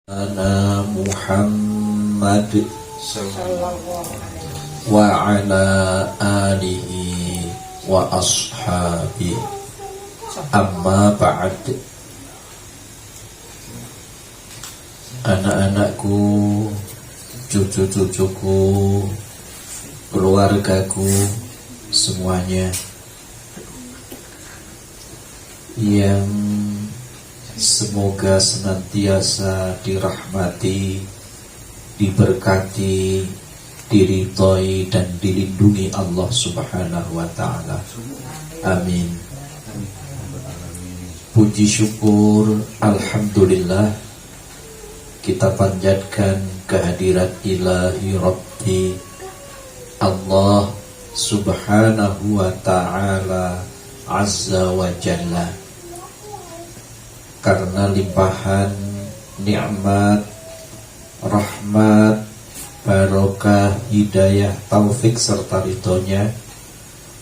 Ana Muhammad wa ala alihi wa ashabi amma ba'd. Anak-anakku, cucu-cucuku, keluargaku semuanya yang semoga senantiasa dirahmati, diberkati, diridhoi dan dilindungi Allah Subhanahu wa ta'ala. Amin. Puji syukur, alhamdulillah, kita panjatkan kehadirat ilahi Rabbi Allah Subhanahu wa ta'ala azza wa jalla, karena limpahan nikmat, rahmat, barokah, hidayah, taufik serta ridhonya.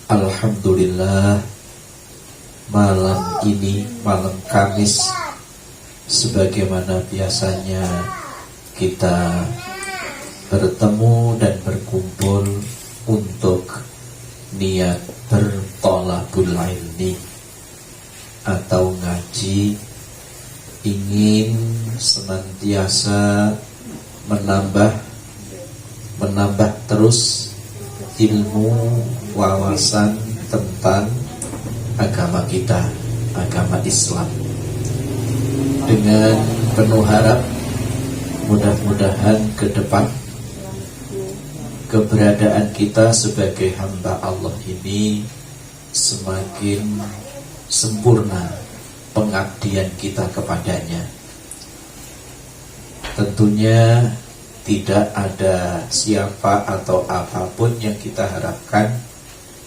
Alhamdulillah, malam ini, malam Kamis, sebagaimana biasanya kita bertemu dan berkumpul untuk niat bertolabul ilmi atau ngaji, ingin senantiasa menambah terus ilmu, wawasan tentang agama kita, agama Islam, dengan penuh harap mudah-mudahan ke depan keberadaan kita sebagai hamba Allah ini semakin sempurna pengabdian kita kepadanya. Tentunya tidak ada siapa atau apapun yang kita harapkan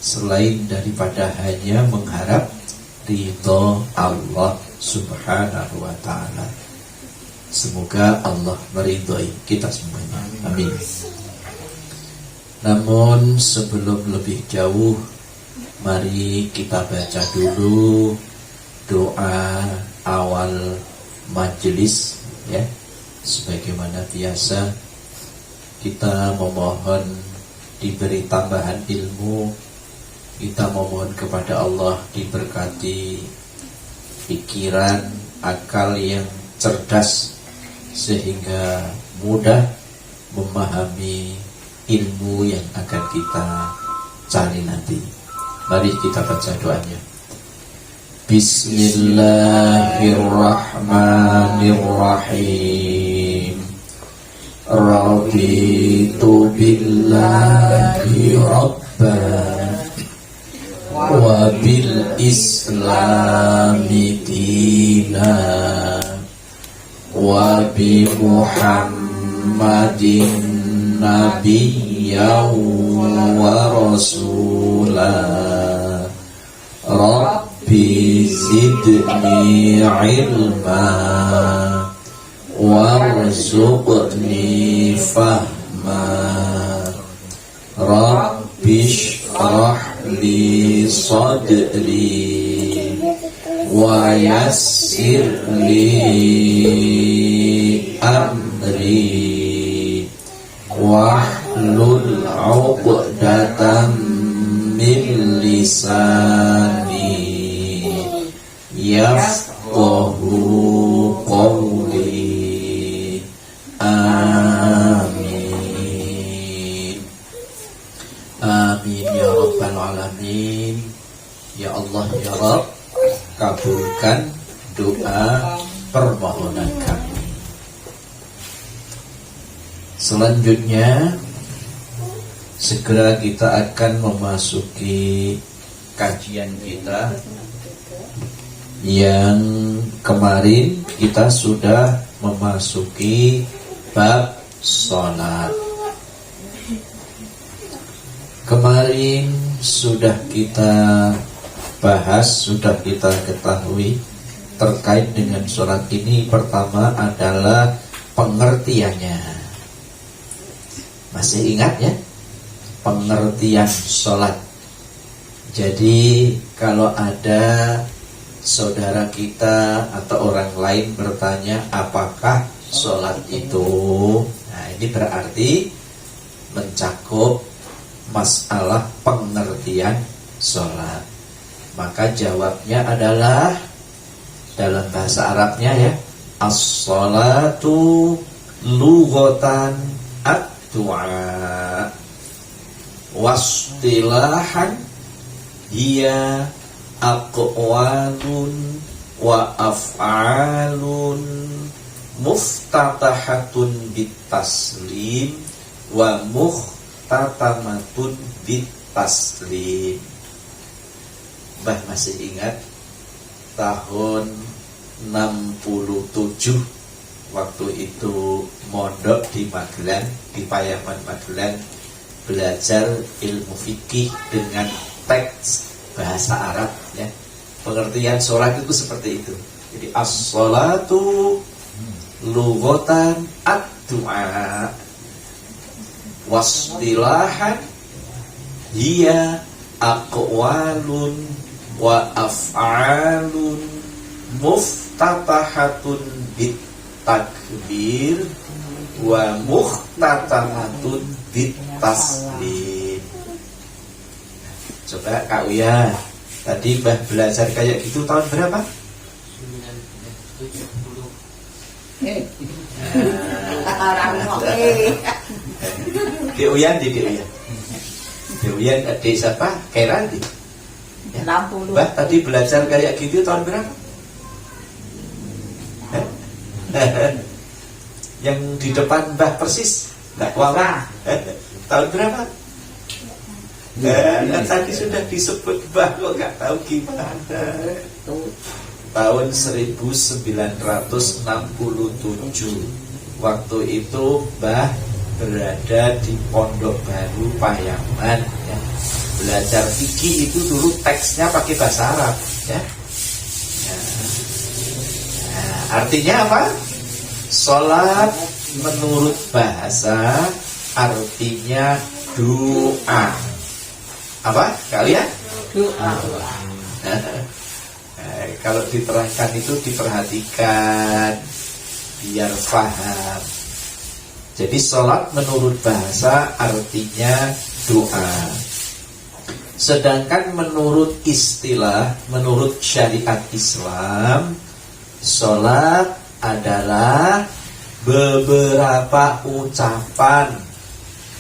selain daripada hanya mengharap ridho Allah Subhanahu wa ta'ala. Semoga Allah meridhoi kita semuanya. Amin. Namun sebelum lebih jauh, mari kita baca dulu doa awal majelis, ya. Sebagaimana biasa, kita memohon diberi tambahan ilmu, kita memohon kepada Allah diberkati pikiran, akal yang cerdas, sehingga mudah memahami ilmu yang akan kita cari nanti. Mari kita baca doanya. Bismillahirrahmanirrahim. Raditu billahi rabban wa bil islami dinan wa bi Muhammadin nabiyyan wa rasulah. Rabbi zidni ilma warzuqni fahma. Rabbi shrah li sadri wa yassir li amri wahlul 'uqdatam min lisani yafqahu qawli. Amin. Amin ya rabbal alamin. Ya Allah ya Rabb, kabulkan doa permohonan kami. Selanjutnya, segera kita akan memasuki kajian kita yang kemarin kita sudah memasuki bab sholat. Kemarin sudah kita bahas, sudah kita ketahui terkait dengan sholat ini. Pertama adalah pengertiannya. Masih ingat ya? Pengertian sholat. Jadi kalau ada saudara kita atau orang lain bertanya apakah sholat itu. Nah, ini berarti mencakup masalah pengertian sholat. Maka jawabnya adalah dalam bahasa Arabnya ya, as-sholatu lughatan ad-du'a, wastilahan hiya aqwalun wa af'alun muftatahatun bitaslim wa muhtatamatun bitaslim. Mbah masih ingat tahun 67 waktu itu mondok di Magelang, di Payaman Magelang, belajar ilmu fikih dengan teks bahasa Arab ya. Pengertian sholat itu seperti itu. Jadi as-sholatu lughatan ad-du'a, wastilahan hiya aqwalun wa af'alun muftatahatun bit takbir wa muhtatamatun bit taslim. Coba Kak Uya, tadi Mbah belajar kayak gitu tahun berapa? 1970. Di Uyan, di Uyan. Di Uyan di siapa? Kairan di. Ya. 60. Mbah tadi belajar kayak gitu tahun berapa? Yang di depan Mbah persis, Mbah Wawa. Tahun berapa? Tadi sudah disebut Mbah kok nggak tahu gimana. Tahun 1967. Waktu itu Mbah berada di Pondok Baru Payaman ya. Belajar fikih itu dulu teksnya pakai bahasa Arab ya. Nah, artinya apa? Sholat menurut bahasa artinya doa. Apa kalian? Doa. Kalau diterangkan itu diperhatikan biar paham. Jadi sholat menurut bahasa artinya doa. Sedangkan menurut istilah, menurut syariat Islam, sholat adalah beberapa ucapan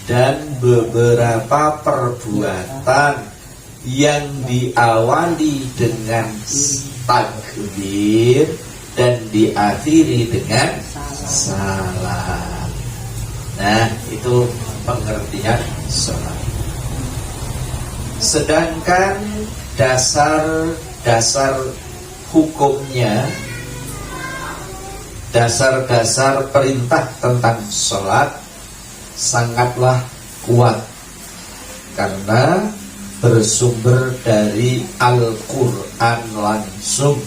dan beberapa perbuatan yang diawali dengan takbir dan diakhiri dengan salam. Nah, itu pengertian sholat. Sedangkan dasar hukumnya, dasar perintah tentang sholat sangatlah kuat karena bersumber dari Al-Quran langsung.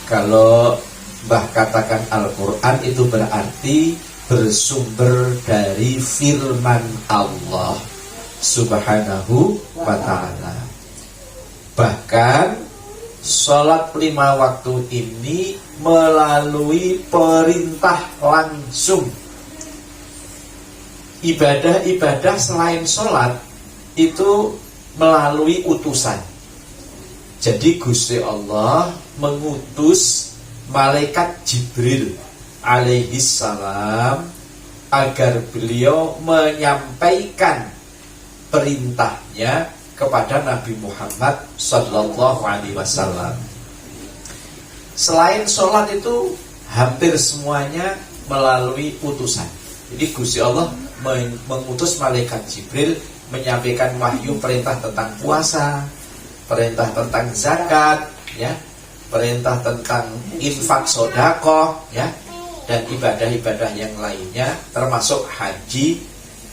Kalau Mbah katakan Al-Quran itu berarti bersumber dari firman Allah Subhanahu wa ta'ala. Bahkan sholat 5 waktu ini melalui perintah langsung. Ibadah-ibadah selain sholat itu melalui utusan. Jadi Gusti Allah mengutus malaikat Jibril alaihi salam agar beliau menyampaikan perintahnya kepada Nabi Muhammad sallallahu alaihi wasallam. Selain sholat itu hampir semuanya melalui utusan. Jadi Gusti Allah mengutus malaikat Jibril menyampaikan wahyu perintah tentang puasa, perintah tentang zakat, ya, perintah tentang infak sedekah, ya, dan ibadah-ibadah yang lainnya termasuk haji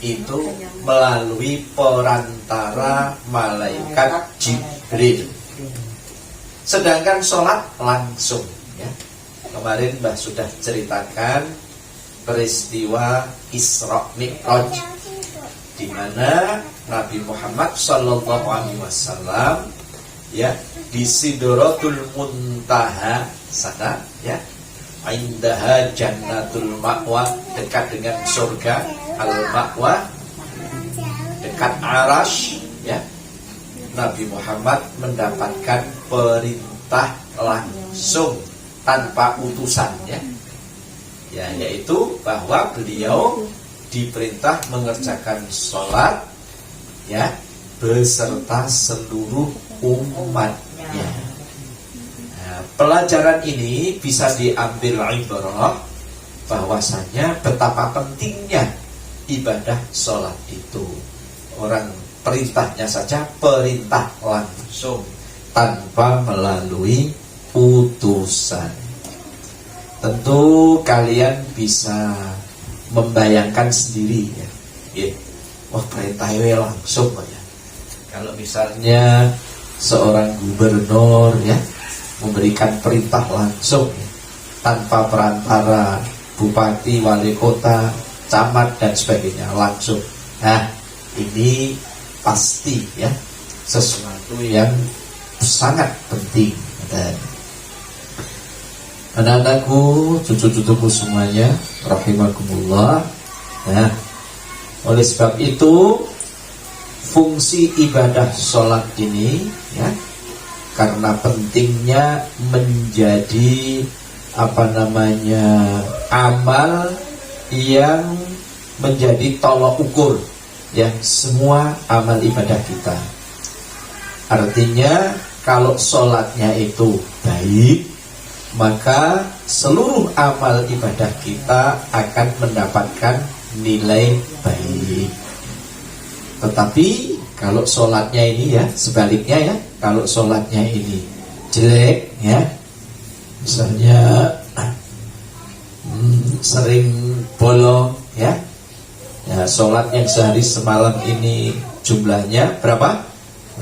itu melalui perantara malaikat Jibril. Sedangkan sholat langsung ya. Kemarin Mbah sudah ceritakan peristiwa Isra Mi'raj di mana Nabi Muhammad sallallahu alaihi wasallam ya di Sidratul Muntaha sana ya indaha jannatul ma'wa, dekat dengan surga al-ma'wa, dekat arash, ya. Nabi Muhammad mendapatkan perintah langsung tanpa utusan, ya, yaitu bahwa beliau diperintah mengerjakan sholat, ya, beserta seluruh umatnya. Pelajaran ini bisa diambil ibrah bahwasanya betapa pentingnya ibadah sholat itu. Orang perintahnya saja perintah langsung tanpa melalui utusan. Tentu kalian bisa membayangkan sendiri, ya. Wah, perintahnya langsung, ya. Kalau misalnya seorang gubernur, ya, memberikan perintah langsung, ya, tanpa perantara bupati, wali kota, camat dan sebagainya, langsung. Nah, ini pasti, ya, sesuatu yang sangat penting. Dan anak-anakku, cucu-cucuku semuanya, rahimakumullah. Nah, oleh sebab itu fungsi ibadah sholat ini, ya, karena pentingnya menjadi amal yang menjadi tolok ukur, ya, semua amal ibadah kita. Artinya kalau sholatnya itu baik, maka seluruh amal ibadah kita akan mendapatkan nilai baik. Tetapi kalau sholatnya ini, ya, sebaliknya, ya, kalau sholatnya ini jelek, ya, misalnya sering bolong, ya, sholat yang sehari semalam ini jumlahnya berapa?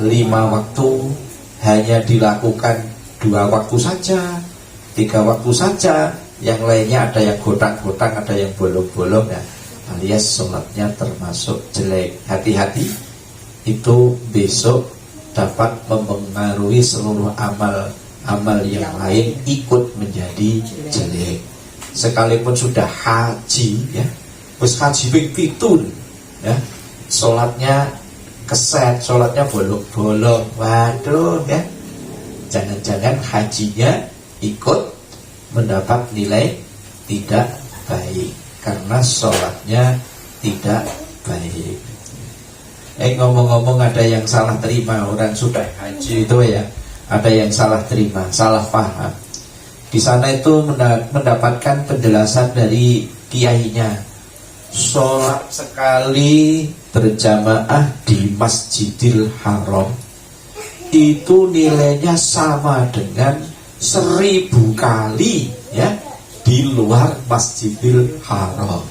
5 waktu, hanya dilakukan 2 waktu saja, 3 waktu saja, yang lainnya ada yang godang-godang, ada yang bolong-bolong, ya, alias sholatnya termasuk jelek. Hati-hati, itu besok dapat mempengaruhi seluruh amal yang lain ikut menjadi jelek. Sekalipun sudah haji, ya, terus haji pikun, ya, sholatnya keset, sholatnya bolong-bolong, waduh, ya, jangan-jangan hajinya ikut mendapat nilai tidak baik karena sholatnya tidak baik. Ngomong-ngomong, ada yang salah terima, orang sudah haji itu, ya, ada yang salah terima, salah paham. Di sana itu mendapatkan penjelasan dari kiainya, sholat sekali berjamaah di Masjidil Haram itu nilainya sama dengan 1000 kali, ya, di luar Masjidil Haram.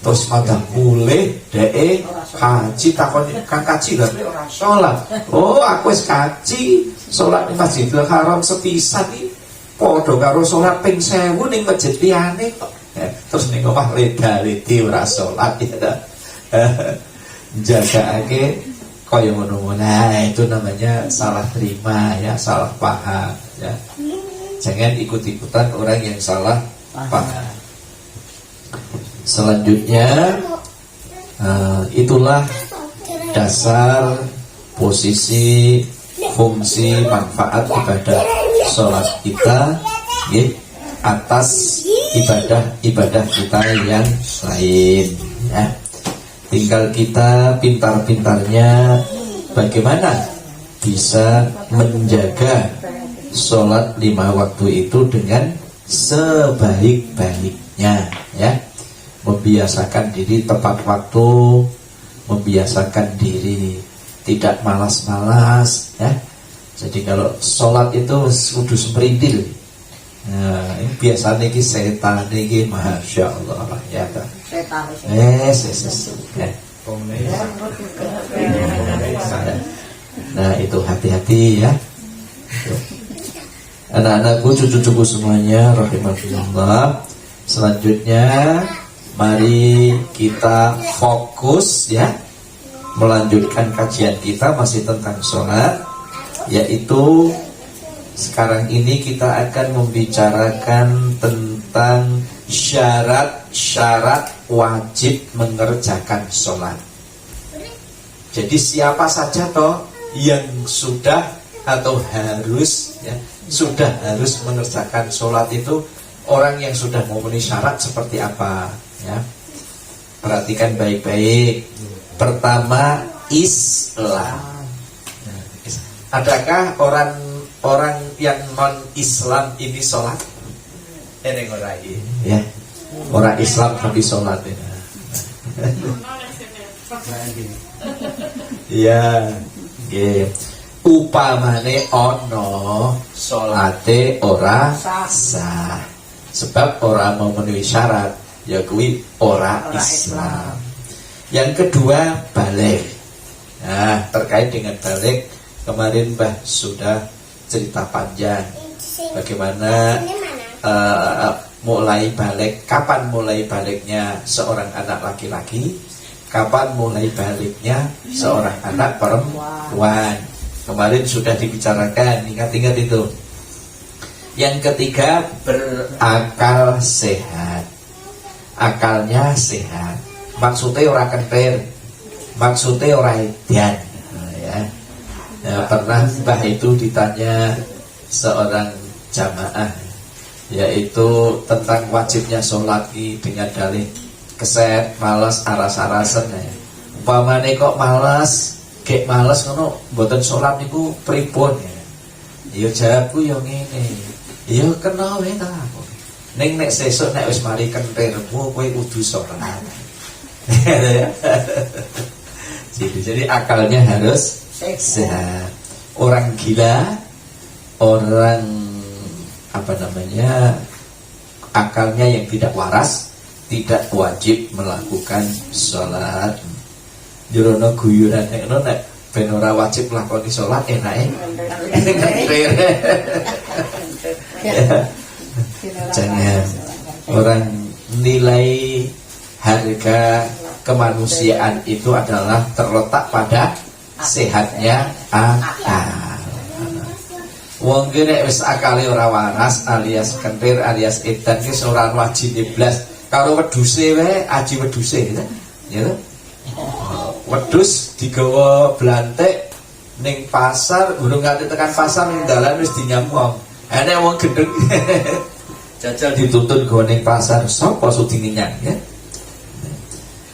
Terus magang mulai dee haji, takon kan kaji lha ora salat. Oh, aku wis kaji salat di Masjidil Haram sepisan iki padha karo salat ping 1000 ning masjid liyane kok. Terus ning omah leda-ledi ora salat, ya. Jagaake kaya ngono. Nah, itu namanya salah terima, ya, salah paham, ya. Jangan ikut-ikutan orang yang salah paham. Selanjutnya, itulah dasar, posisi, fungsi, manfaat ibadah sholat kita, ya, atas ibadah kita yang lain, ya. Tinggal kita pintar-pintarnya bagaimana bisa menjaga sholat 5 waktu itu dengan sebaik-baiknya, ya. Membiasakan diri tepat waktu, membiasakan diri tidak malas-malas, ya. Jadi kalau sholat itu kudu semerintil. Nah, ini biasanya ini setan ini, masya Allah, ya kan. Ya. Nah, itu hati-hati, ya. Anak-anakku, cucu-cucuku semuanya, rahimahullah. Selanjutnya, mari kita fokus, ya, melanjutkan kajian kita masih tentang sholat, yaitu sekarang ini kita akan membicarakan tentang tentang syarat-syarat wajib mengerjakan sholat. Jadi siapa saja toh yang sudah atau harus ya, sudah harus mengerjakan sholat itu orang yang sudah memenuhi syarat seperti apa ya. Perhatikan baik-baik. Pertama, Islam. Adakah orang yang non-Islam ini sholat? Ini orang ya. Orang Islam tapi sholat ini. Ya, yeah. Upamane ono sholate ora sah. Sebab orang memenuhi syarat, ya kuwi ora Islam. Yang kedua, balik. Nah, terkait dengan balik, kemarin Mbah sudah cerita panjang bagaimana mulai balik, kapan mulai baliknya seorang anak laki-laki, kapan mulai baliknya seorang anak perempuan. Kemarin sudah dibicarakan, ingat-ingat itu. Yang ketiga, berakal sehat. Akalnya sehat. Maksudnya orang kentir, maksudnya orang edan. Ya, pernah Mbah itu ditanya seorang jamaah, yaitu tentang wajibnya sholat dengan dalih keset, malas, aras-arasan ya. Umpamane kok malas, gek malas ngono, mboten sholat niku pripun ya. Ya jawabku yo ngene. Ya kena wae ta. Ning nek sesuk nek wis mari kentirmu kowe kudu sholat. Jadi akalnya harus sehat. Orang gila, orang akalnya yang tidak waras, tidak wajib melakukan sholat. Jurono guyuran nek ben ora wajib lakoni sholat enake. Jangan. Orang nilai harga kemanusiaan itu adalah terletak pada sehatnya akal. Wong nek wis akale ora waras alias kentir alias edan ki ora wajib iblas karo wedhuse wae aji wedhuse ya. Wedhus digawa blantik ning pasar, urung nganti tekan pasar ning dalan wis dinyamong. Enek wong gendeng jajal dituntun gawa ning pasar, sapa sudi nyang ya.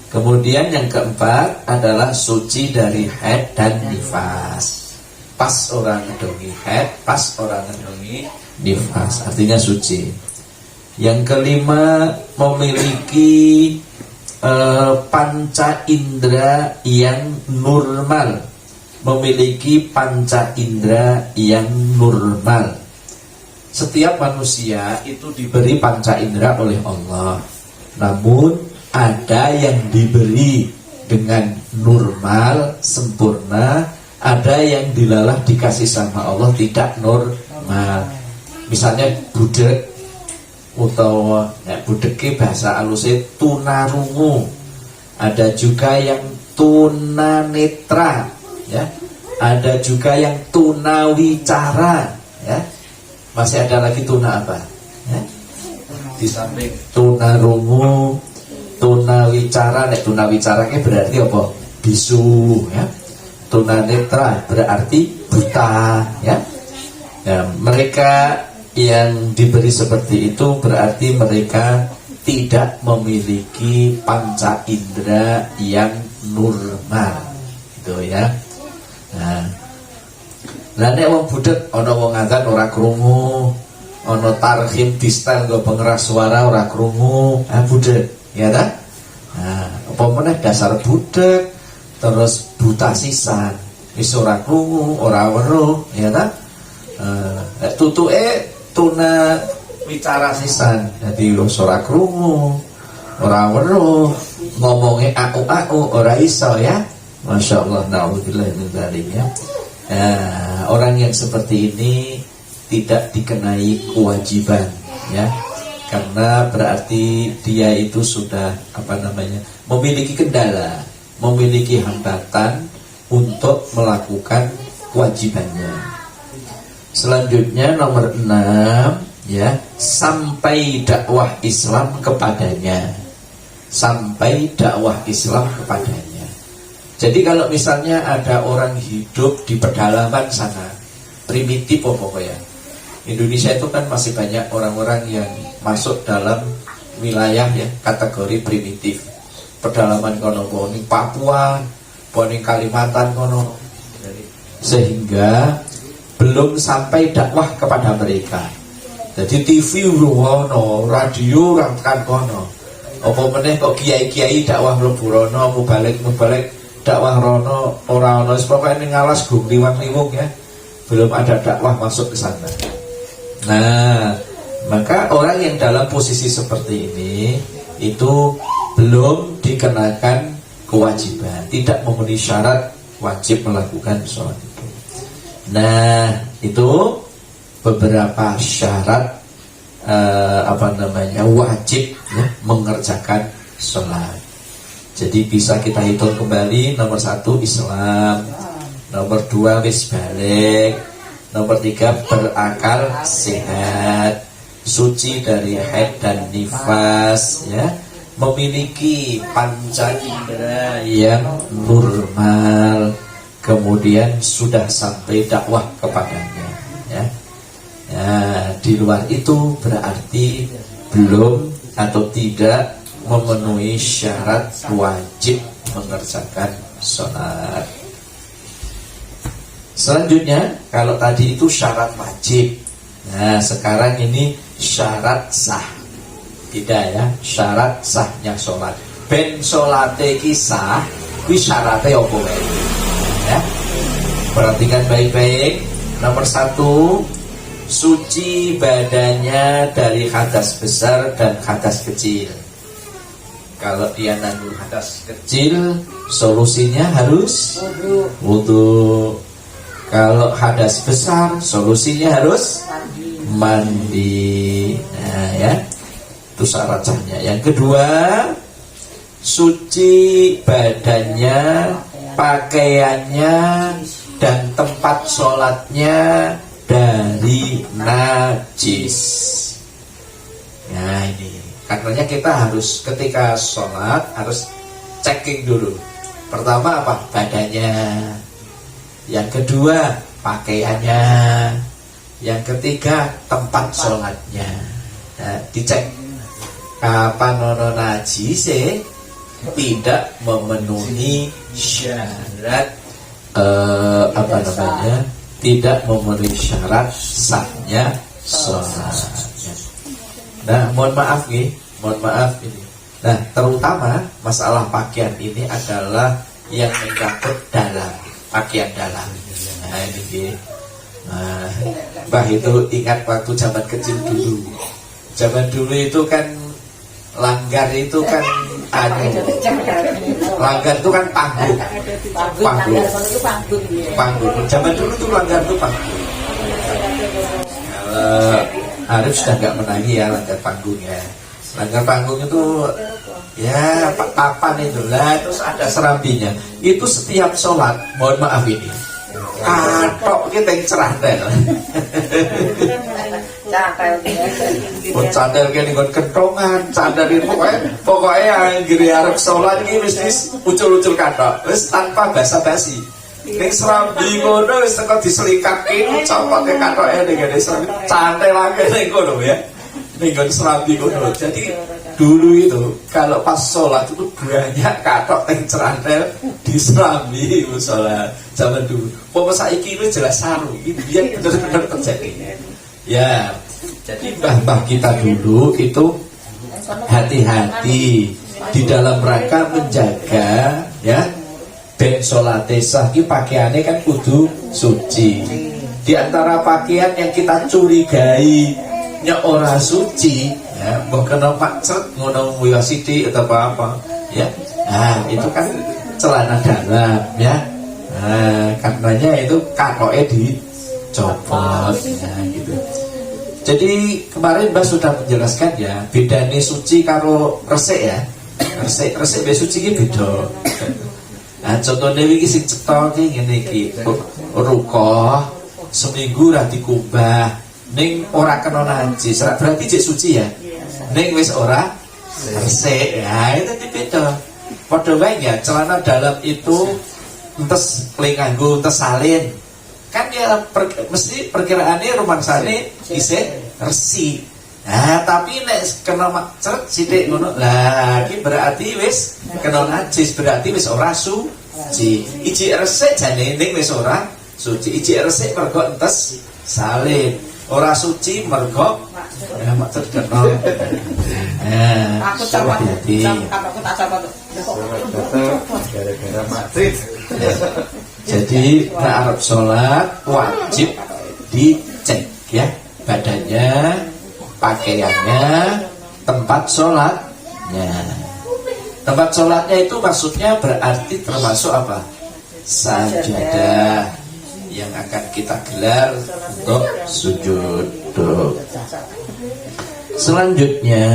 Kemudian yang keempat adalah suci dari haid dan nifas. Pas orang ngedongi haid, pas orang ngedongi nifas, artinya suci. Yang kelima, memiliki panca indera yang normal. Memiliki panca indera yang normal. Setiap manusia itu diberi panca indera oleh Allah. Namun ada yang diberi dengan normal, sempurna, ada yang dilalah dikasih sama Allah tidak normal. Misalnya budek utawa budeke bahasa alusnya tunarungu. Ada juga yang tunanetra, ya. Ada juga yang tunawicara, ya. Masih ada lagi tuna apa? Ya? Di samping tunarungu, tunawicara, tunawicaranya berarti apa? Bisu, ya. Tunanetra berarti buta, ya. Ya, mereka yang diberi seperti itu berarti mereka tidak memiliki panca indera yang normal, gitu ya. Nah, nek wong budhet ana wong adzan ora krungu, ana tarhim di style nggo pengeras suara ora krungu, budhet, ya ta? Nah, apa meneh dasar budhet terus buta sisan, wis ora krungu, ora weruh, ya ta? Tutuke tuna wicara sisan, dadi ora krungu, ora weruh, ngomongnya aku ora iso ya. Masya Allah, naudzubillah min dzalik ya. Orang yang seperti ini tidak dikenai kewajiban ya, karena berarti dia itu sudah memiliki kendala, memiliki hambatan untuk melakukan kewajibannya. Selanjutnya nomor 6, ya, sampai dakwah Islam kepadanya, sampai dakwah Islam kepadanya. Jadi kalau misalnya ada orang hidup di pedalaman sana, primitif pokoknya. Indonesia itu kan masih banyak orang-orang yang masuk dalam wilayah ya kategori primitif. Pedalaman kono, poning Papua, poning Kalimantan kono. Sehingga belum sampai dakwah kepada mereka. Jadi TV rono, radio kan kono. Apa meneh kok kiai-kiai dakwah mlebu rono, mubalik dakwah rono, ora ono pokoke ning ngalas gum liwang-liwung ya. Belum ada dakwah masuk ke sana. Nah, maka orang yang dalam posisi seperti ini itu belum dikenakan kewajiban, tidak memenuhi syarat wajib melakukan sholat itu. Nah, itu beberapa syarat wajib ya, mengerjakan sholat. Jadi bisa kita hitung kembali. Nomor 1 Islam, nomor 2 wis balik, nomor 3 berakal sehat, suci dari haid dan nifas ya, memiliki panca indera yang normal, kemudian sudah sampai dakwah kepadanya ya. Nah, di luar itu berarti belum atau tidak memenuhi syarat wajib mengerjakan sholat. Selanjutnya, kalau tadi itu syarat wajib, nah sekarang ini syarat sah. Tidak ya, syarat sahnya sholat. Ben sholate ki sah, kuwi syaratnya apa ya? Perhatikan baik-baik. Nomor 1, suci badannya dari hadas besar dan hadas kecil. Kalau dia nanggung hadas kecil, solusinya harus wudu. Kalau hadas besar, solusinya harus mandi. Nah ya, itu syarat sahnya. Yang kedua, suci badannya, pakaiannya, dan tempat sholatnya dari najis. Nah ini, katanya kita harus ketika sholat harus checking dulu. Pertama apa? Badannya. Yang kedua pakaiannya. Yang ketiga tempat sholatnya. Nah, dicek kapan ono najis tidak memenuhi syarat tidak memenuhi syarat sahnya sholat. Nah, mohon maaf ini. Nah, terutama masalah pakaian ini adalah yang mencakup dalam pakaian dalam. Nah, ini Mbah itu ingat waktu zaman kecil dulu. Zaman dulu itu kan langgar itu kan langgar itu kan panggung. Zaman dulu tuh langgar itu panggung. Kalau Arif sudah nggak menangi ya langgar panggung ya. Langgar panggung itu ya papan itu lah, terus ada serambinya. Itu setiap sholat, mohon maaf ini, katok kita yang cerah deh. Cadel kayak nih kentongan, cadel ini pokoknya yang gini Arab sholat ini mesti ucul-ucul katok, terus tanpa basa-basi. Ning serambi ngono wis teko diselikakin copote katoke ning ngene serambi, cantelake ning kono ya. Ning serambi ngono. Jadi dulu itu kalau pas sholat itu banyak katok yang cerantel di serambi sholat zaman dulu. Pokoknya saiki ini jelas saru, ini dia benar-benar terjadi. Ya, jadi mbah-mbah kita dulu itu hati-hati di dalam rangka menjaga ya ben sholate sah ki pakaiannya kan kudu suci. Di antara pakaian yang kita curigai nya ora suci ya, mbok kena macet ngono ya sithik atau apa ya. Nah, itu kan celana dalam ya. Nah, karenanya itu katoke dicopot ya gitu. Jadi kemarin Mbak sudah menjelaskan ya, bedane suci karo resik ya. Resik be suci ki beda. Nah, contohnya iki sing cetha ki ngene iki. Rukoh seminggu ra dikumbah, ning ora kena najis, berarti jek suci ya. Ning wis ora resik. Ya, itu beda. Padha wae ya, celana dalam itu entes nganggo entes salin. Kan ya mesti perkiraannya rumangsane isih resik. Nah, tapi nek kena macet sithik ngono. Lah, iki berarti wis kena najis, berarti wis ora suci. Iji resik jane ning wis ora suci. Iji resik mergo entes salin. Ora suci mergo macet kena. Aku coba aku tak coba gara-gara macet. Jadi nek arep salat wajib dicek ya badannya, pakaiannya, tempat sholatnya. Tempat sholatnya itu maksudnya berarti termasuk apa? Sajadah yang akan kita gelar untuk sujud. Selanjutnya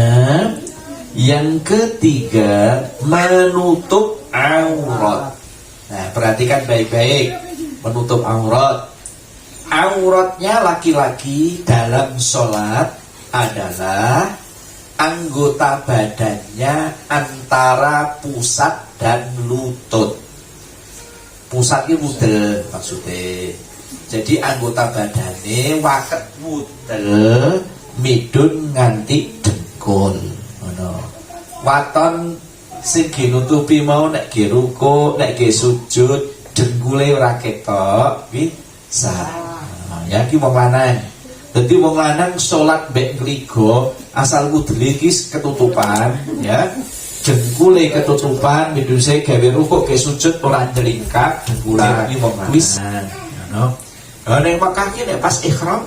yang ketiga, menutup aurat. Nah, perhatikan baik-baik, menutup aurat. Auratnya laki-laki dalam sholat adalah anggota badannya antara pusat dan lutut. Pusat itu wudel maksudnya. Jadi anggota badannya waket wudel midun nganti dengkul. Waton sing nutupi mau nek ge ruku, nek ge sujud, dengkule ora ketok bisa. Ya ki wong lanang. Dadi wong lanang salat mbek ngrigo asal wudele iki ketutupan ya. Dengkule ketutupan miduse gawe rukuk ge sujud ora njelingkap dengkule iki wong lanang. Ngono. Lah nek Mekah ki nek pas ihram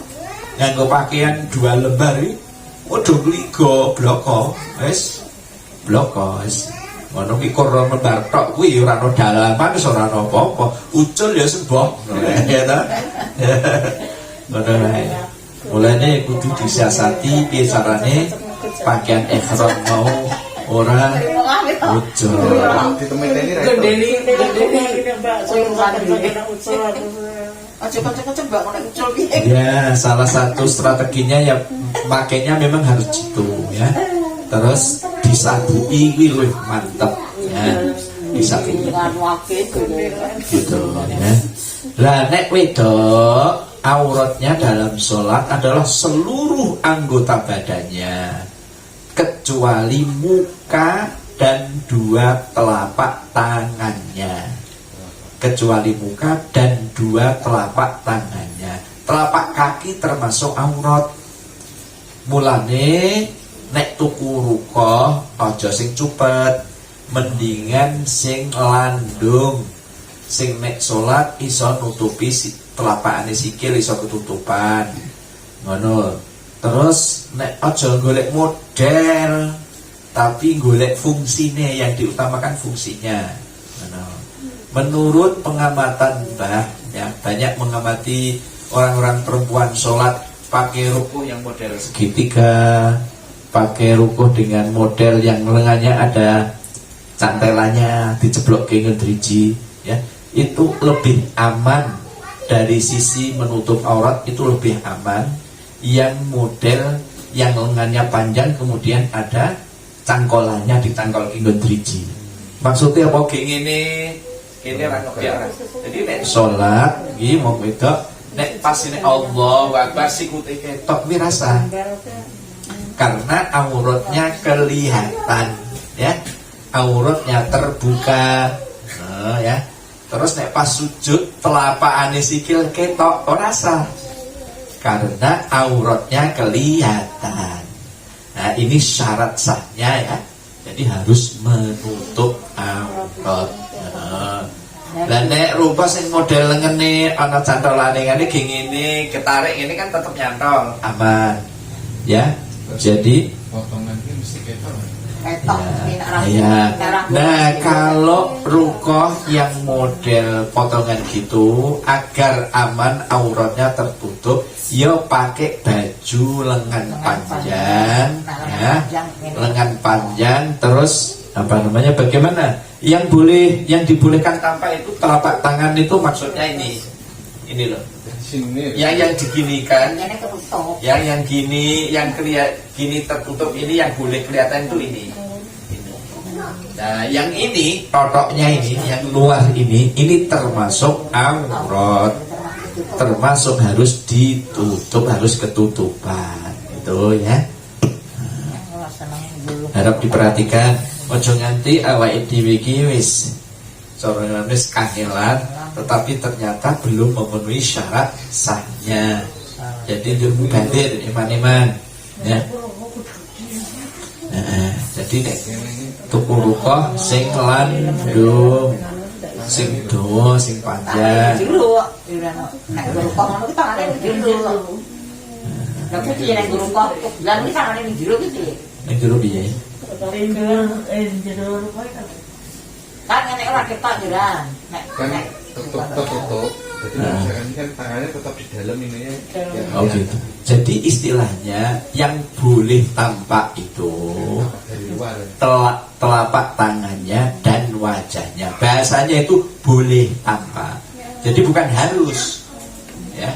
nganggo pakaian 2 lembar iki padha ngrigo bloko wis bloko wis. Ngono ki koron lembar tok kuwi ora ono dalaman wis ora ono apa-apa. Ucul ya sembah. Ya ta. Ngono ae. Mulane kudu disiasati piye carane pakaian ihram mau ora ucul. gendeni Mbak aja kocok-kocok Mbak nek ucul piye. Ya, salah satu strateginya ya pakainya memang harus gitu ya. Terus disabui kuwi luwih mantep ya. Disabui gitu ya. Lah nek wedok auratnya dalam sholat adalah seluruh anggota badannya kecuali muka dan 2 telapak tangannya. Kecuali muka dan 2 telapak tangannya. Telapak kaki termasuk aurat. Mulane nek tuku ruko aja sing cupet, mendingan sing landung. Sing nek salat iso nutupi telapakane sikil iso ketutupan. Ngono. Terus nek aja golek model tapi golek fungsine, yang diutamakan fungsinya. Ngono. Menurut pengamatan Mbah ya, banyak mengamati orang-orang perempuan sholat pakai rukuh yang model segitiga, pakai rukuh dengan model yang lengannya ada cantelannya, diceblok ke ngendriji ya. Itu lebih aman dari sisi menutup aurat, itu lebih aman yang model yang lengannya panjang kemudian ada cangkolannya ditangkol ke ngendriji. Maksudnya apa ini jadi nek sholat iki mau wedok nek pas ini Allahu Akbar sikute ketok wirasa karena auratnya kelihatan ya, auratnya terbuka ya. Terus nek pas sujud telapakane sikil ketok ora sah karena auratnya kelihatan. Nah ini syarat sahnya ya, jadi harus menutup aurat. Lah nek rupa sing model ngene ana cantolane ngene ge ngene ketarik ini kan tetap nyantol aman ya. Jadi Potongan ini mesti ketok. ya. Nah kalau rukoh yang model potongan gitu agar aman auratnya tertutup, ya pakai baju lengan panjang ya, lengan panjang. Terus apa namanya, bagaimana yang dibolehkan tanpa itu telapak tangan itu maksudnya ini loh yang diginikan, Ini ketutup. yang gini, yang gini tertutup ini yang boleh kelihatan itu ini. Nah, yang ini totoknya ini, yang luar ini termasuk aurat, termasuk harus ditutup, harus ketutupan, itu ya. Harap diperhatikan, ojo nganti awake dhewe iki wis kangelan, tetapi ternyata belum memenuhi syarat sahnya. Jadi ilmu badir iman-iman, ya. Jadi nek tuku rukoh sing landung, sing dawa, sing panjang. Jero, nek rukoh ngono ki tangane jero. Lah kok iki nek rukoh, lan iki tangane ning jero ki piye? Ning jero piye? Jero rukoh kan nek ora ketok jeran. Nek tertutup. Jadi misalkan kan tangannya tetap di dalam ini ya. Oh gitu. Jadi istilahnya yang boleh tampak itu Dari luar. telapak tangannya dan wajahnya. Bahasanya itu boleh tampak. Jadi bukan harus. Ya.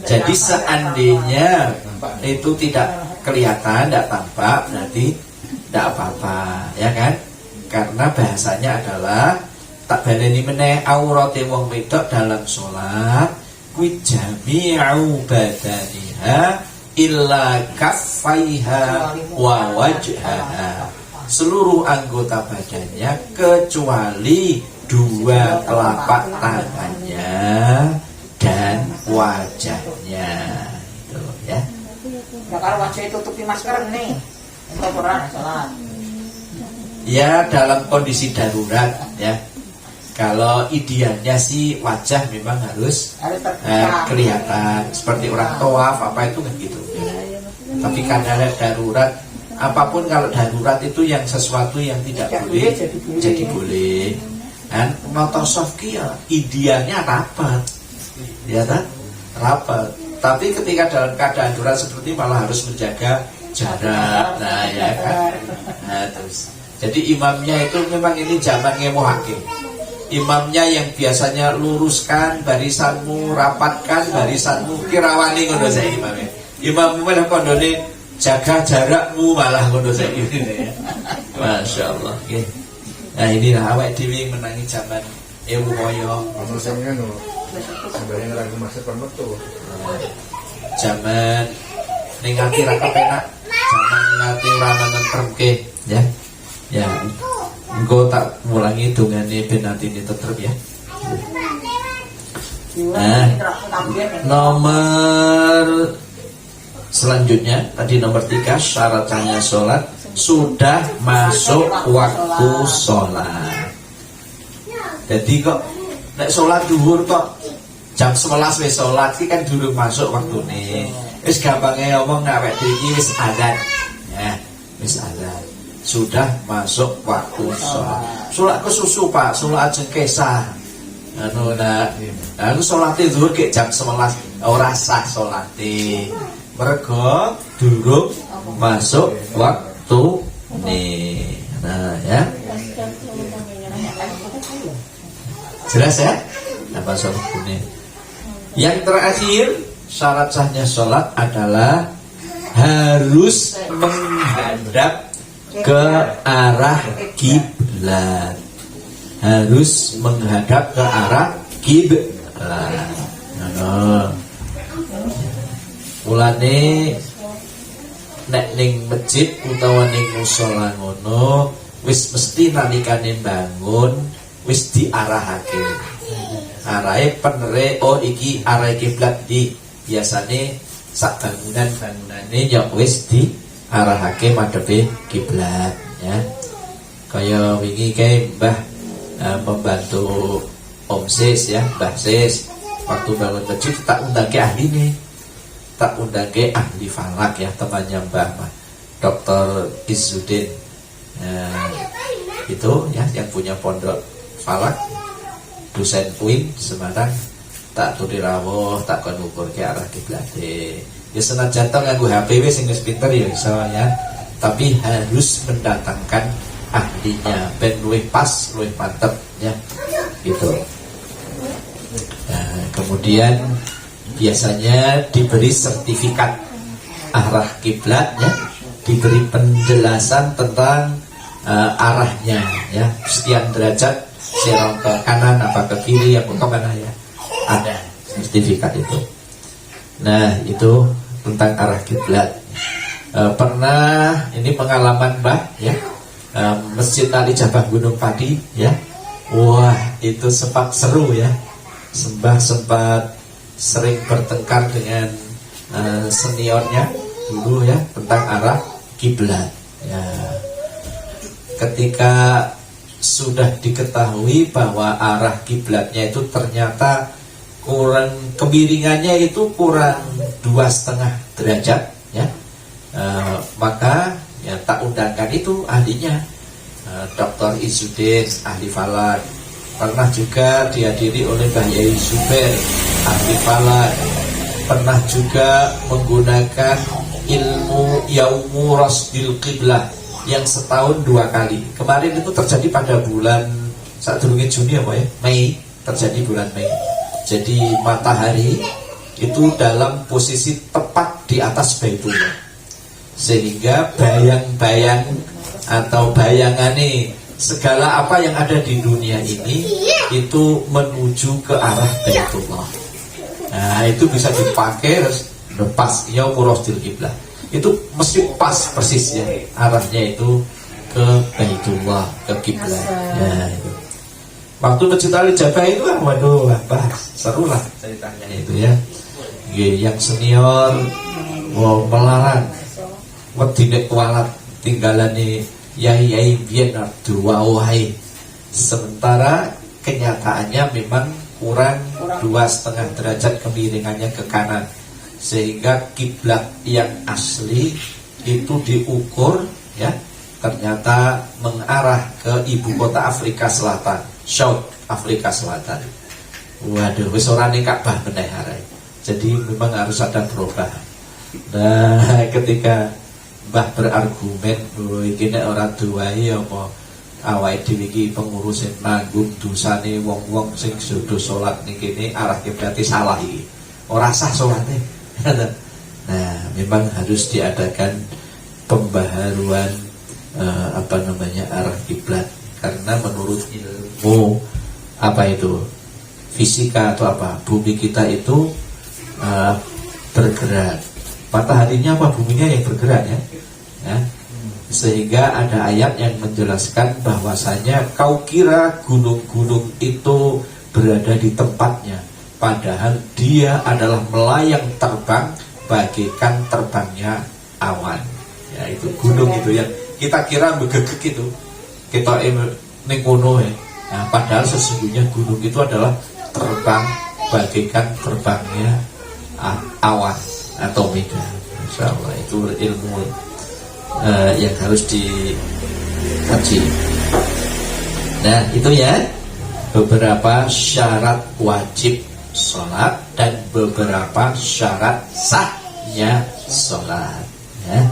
Jadi seandainya itu tidak kelihatan, tidak tampak, berarti tidak apa-apa, ya kan? Karena bahasanya adalah tak baleni meneh aurate wong wedok dalam sholat kuwi jami'u badaniha illa kaffaiha wa wajhaha, seluruh anggota badannya kecuali dua telapak tangannya dan wajahnya, itu ya. Ya kalau wajah tutupi masker nih. Itu ora salah. Ya dalam kondisi darurat ya. Kalau idealnya sih wajah memang harus kelihatan seperti orang tawaf apa itu kan gitu. Tapi karena darurat, apapun kalau darurat itu yang sesuatu yang tidak boleh jadi boleh. Dan notosofi ya idealnya rapat, ya kan? Rapat. Tapi ketika dalam keadaan darurat seperti malah harus menjaga jarak, nah ya kan. Nah terus. Jadi imamnya itu memang ini zaman ngemohake. Imamnya yang biasanya luruskan barisanmu, rapatkan barisanmu, kirawani ngono saya imamnya. Imammu malah kondone jaga jarakmu malah ngono saya ini ya. Masya Allah. Okay. Nah inilah awak dewi menangi zaman ilmu moyo. Ono sing ngono. Sebenarnya lagu maksud pembetu. Zaman ning ati ra kepenak. Zaman ngati ora nentremke ya. Ya. Engkau tak mulangi dongane ben atine tetrep ya. Nah, nomor selanjutnya tadi nomor 3 syarat sahnya sholat sudah masuk waktu sholat. Jadi kok nek sholat duhur kok jam 11 wis sholat iki kan durung masuk waktune. Wis gampange ngomong nek awake dhewe wis adzan. Ya, wis adzan. Sudah masuk waktu sholat. Sholat ke susu Pak, sholat jengkesa. Anu nak, anu sholat itu ke jam 11 ora sah sholat. Mergo durung masuk waktu nih. Nah ya. Jelas ya? Apa sholat ini? Yang terakhir syarat sahnya sholat adalah harus menghadap ke arah kiblat, harus menghadap ke arah kiblat. Mulane nek ning masjid utawa ning musala ngono wis mesti nalikane bangun wis diarahake. Arahe penere oh iki arah kiblat di biasane sak bangunane ya wis di arahake madhepe kiblat ya. Kaya wingi kae Mbah membantu Om Sis ya, Mbah Sis waktu bangun masjid tak undangke ahline. Tak undangke ahli falak ya, temannya Mbah Dr. Izzuddin. Itu ya yang punya pondok falak, dosen UIN di Semarang. Tak turi rawuh, tak kon ukur ke arah kiblate. Ya senajan to nganggo HP wis sing wis pinter ya iso ya. Tapi harus mendatangkan ahlinya ben luwih pas, luwih mantep ya. Gitu. Nah, kemudian biasanya diberi sertifikat arah kiblat, ya, diberi penjelasan tentang arahnya, ya, sekian derajat serong ke kanan apa ke kiri apa ke mana, ya, ada sertifikat itu. Nah, itu tentang arah kiblat. Pernah ini pengalaman Mbah, ya, Masjid Ali Jabah Gunung Pati, ya, wah itu sempat seru, ya, sempat sering bertengkar dengan seniornya dulu, ya, tentang arah kiblat, ya. Ketika sudah diketahui bahwa arah kiblatnya itu ternyata kurang, kemiringannya itu kurang 2,5 derajat, ya, maka ya tak undangkan itu ahlinya, Dr. Izzuddin ahli falak, pernah juga dihadiri oleh Mbah Yai Zubair ahli falak, pernah juga menggunakan ilmu Yaumu Rasdil Qiblah yang setahun 2 kali. Kemarin itu terjadi pada bulan saat dulu Juni apa, ya, Mei, terjadi bulan Mei. Jadi matahari itu dalam posisi tepat di atas Baitullah, sehingga bayang-bayang atau bayangane segala apa yang ada di dunia ini itu menuju ke arah Baitullah. Nah, itu bisa dipakai lepas Yaumu Rasdil Qiblah. Itu mesti pas persis, ya, arahnya itu ke Baitullah, ke kiblat. Ya, itu. Waktu Masjid Ali Jabah itu kan, waduh, seru lah ceritanya itu, ya. Yang senior mau melarang wedine kualat tinggalane yai biyen duwauhai. Sementara kenyataannya memang kurang 2,5 derajat kemiringannya ke kanan, sehingga kiblat yang asli itu diukur, ya, ternyata mengarah ke ibu kota Afrika Selatan, South Afrika Selatan. Waduh, wis ora ning Ka'bah meneh arek. Jadi memang harus ada perubahan. Nah, ketika Mbah berargumen bahwa iki nek ora duwahi apa awake dhewe iki pengurus nanggung dosane wong-wong sing sudah salat ning kene arah kiblate salah iki. Ora sah salate. Nah, memang harus diadakan pembaharuan arah kiblat, karena menurut ilmu fisika atau bumi kita itu bergerak. Mataharinya buminya yang bergerak, ya, ya. Sehingga ada ayat yang menjelaskan bahwasanya kau kira gunung-gunung itu berada di tempatnya, padahal dia adalah melayang terbang bagaikan terbangnya awan. Ya, itu gunung itu yang kita kira begegek itu. Kita ning kono, ya. Nah, padahal sesungguhnya gunung itu adalah terbang bagaikan terbangnya awan atau medan. Insyaallah itu ilmu yang harus dikaji. Nah, itu, ya, beberapa syarat wajib sholat dan beberapa syarat sahnya sholat, ya.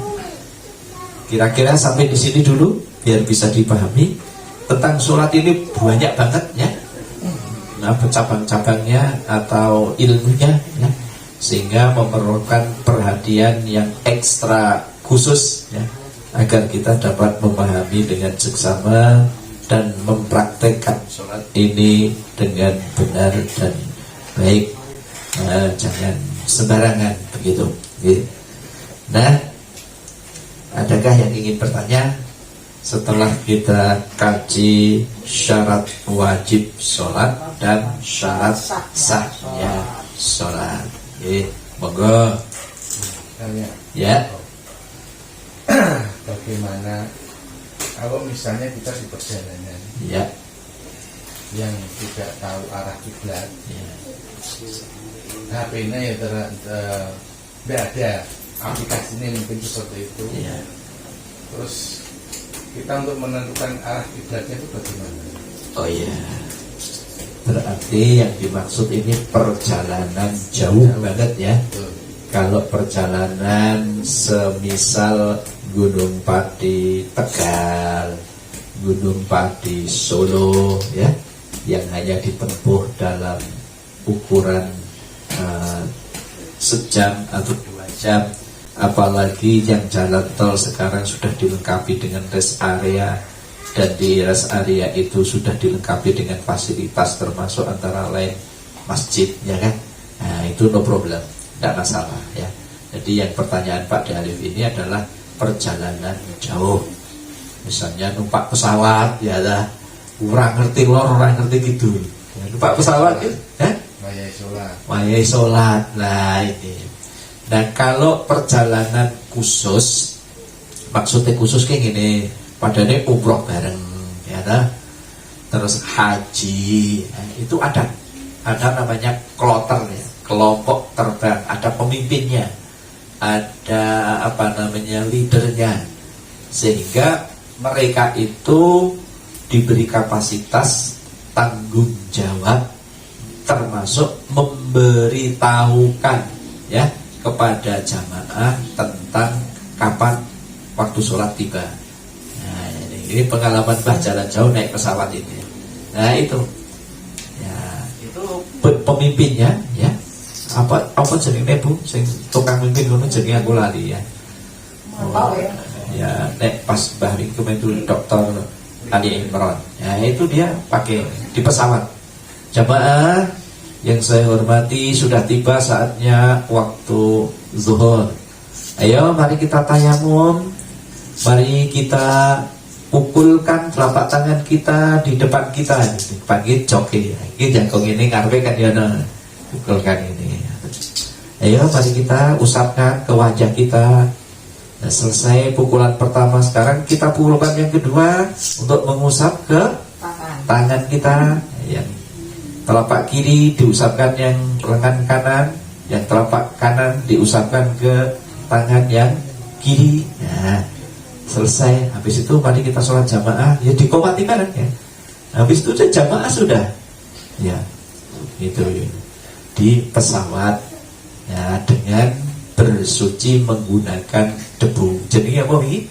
Kira-kira sampai di sini dulu biar bisa dipahami. Tentang sholat ini banyak banget, ya, nah, cabang-cabangnya atau ilmunya, ya, sehingga memerlukan perhatian yang ekstra khusus, ya, agar kita dapat memahami dengan seksama dan mempraktekkan sholat ini dengan benar dan baik. Jangan sembarangan begitu. Nah, adakah yang ingin bertanya setelah kita kaji syarat wajib sholat dan syarat sahnya sholat? Monggo. Ya. Bagaimana kalau misalnya kita di perjalanan, ya, yang tidak tahu arah kiblat, ya, HP-nya ya tidak ada aplikasinya, mungkin seperti itu, ya. Terus kita untuk menentukan arah kiblatnya itu bagaimana? Oh ya, berarti yang dimaksud ini perjalanan jauh banget, ya. Kalau perjalanan semisal Gunung Pati Tegal, Gunung Pati Solo, ya, yang hanya ditempuh dalam ukuran sejam atau 2 jam. Apalagi yang jalan tol sekarang sudah dilengkapi dengan rest area, dan di rest area itu sudah dilengkapi dengan fasilitas termasuk antara lain masjid, ya kan? Nah, itu no problem, tidak masalah ya. Jadi yang pertanyaan Pak Dalif ini adalah perjalanan jauh, misalnya numpak pesawat, ya lah, orang ngerti lor, orang ngerti gitu. Ya, numpak pesawat, ya? Wayai sholat, nah ini. Nah kalau perjalanan khusus, maksudnya khusus kayak gini, padahal umroh bareng, ya dah. Terus haji, nah, itu ada namanya kloter ya, kelompok terbang, ada pemimpinnya, ada leadernya, sehingga mereka itu diberi kapasitas tanggung jawab, termasuk memberitahukan ya kepada jamaah tentang kapan waktu sholat tiba. Nah, ini pengalaman Mbah jalan jauh naik pesawat ini. Nah itu, ya itu pemimpinnya ya. Apa jenenge Bu? Sing tukang mimpin ngono jenenge aku lali ya. Oh, ya naik pas Mbah itu Dr. Ali Imran. Ya itu dia pakai di pesawat. Jamaah yang saya hormati, sudah tiba saatnya waktu zuhur. Ayo mari kita tayamum, mari kita pukulkan telapak tangan kita di depan kita, panggil joki. Ini jangkung ini ngarepe kan ya, pukulkan ini. Ayo mari kita usapkan ke wajah kita. Nah, selesai pukulan pertama, sekarang kita pukulkan yang kedua untuk mengusap ke tangan kita. Yang telapak kiri diusapkan yang lengan kanan, yang telapak kanan diusapkan ke tangan yang kiri. Nah, selesai. Habis itu mari kita sholat jamaah. Ya dikomatikan ya. Habis itu jamaah sudah. Ya, itu ya. Di pesawat ya, dengan bersuci menggunakan debu. Jadi apa ini?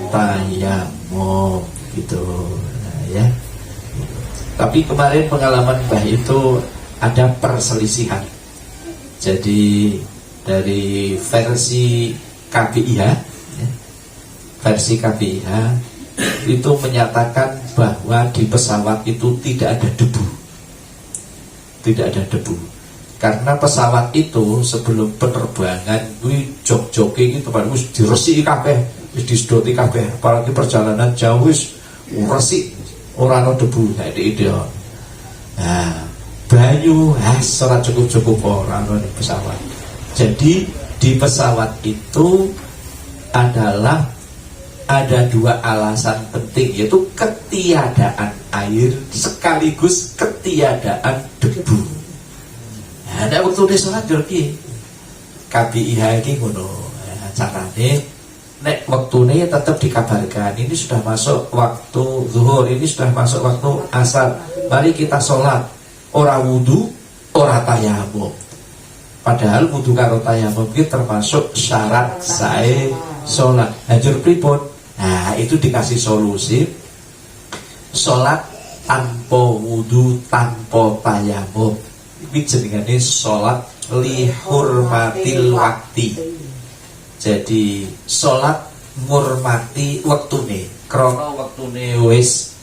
Tayamum gitu. Nah, ya. Tapi kemarin pengalaman Mbah itu ada perselisihan. Jadi dari versi KPIH ya, versi KPIH itu menyatakan bahwa di pesawat itu tidak ada debu. Tidak ada debu. Karena pesawat itu sebelum penerbangan jog-joge gitu Pak, wis diresiki kabeh, wis disedoti kabeh, apalagi perjalanan jauh wis resik. Orang no debu kayak di ide. Nah, banyu ora cukup orang no di pesawat. Jadi di pesawat itu adalah ada 2 alasan penting, yaitu ketiadaan air sekaligus ketiadaan debu. Nah, ada waktu di sholat jadi KBIH ini ngono. Nah, carane nek waktune tetap dikabarkan ini sudah masuk waktu zuhur, ini sudah masuk waktu asar, mari kita sholat. Ora wudu, ora tayamum. Padahal wudu karo tayamum itu termasuk syarat sae sholat. Hajur pripun? Nah itu dikasih solusi, sholat tanpa wudu, tanpa tayamum. Ini jenengane sholat lihurmatil wakti. Jadi sholat ngurmati waktune, krana waktune wis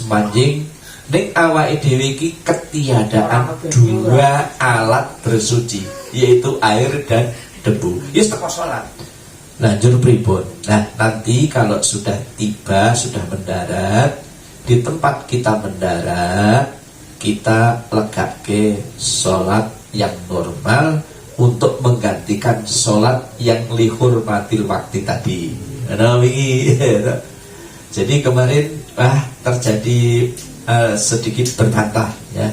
manjing. Ning awake dhewe iki ketiadaan 2 alat bersuci, yaitu air dan debu. Ya teko sholat. Lanjut pripun? Nah, nanti kalau sudah tiba, sudah mendarat, di tempat kita mendarat, kita legake sholat yang normal untuk menggantikan sholat yang lihurmatil waktu tadi. Jadi kemarin terjadi sedikit berbantah ya.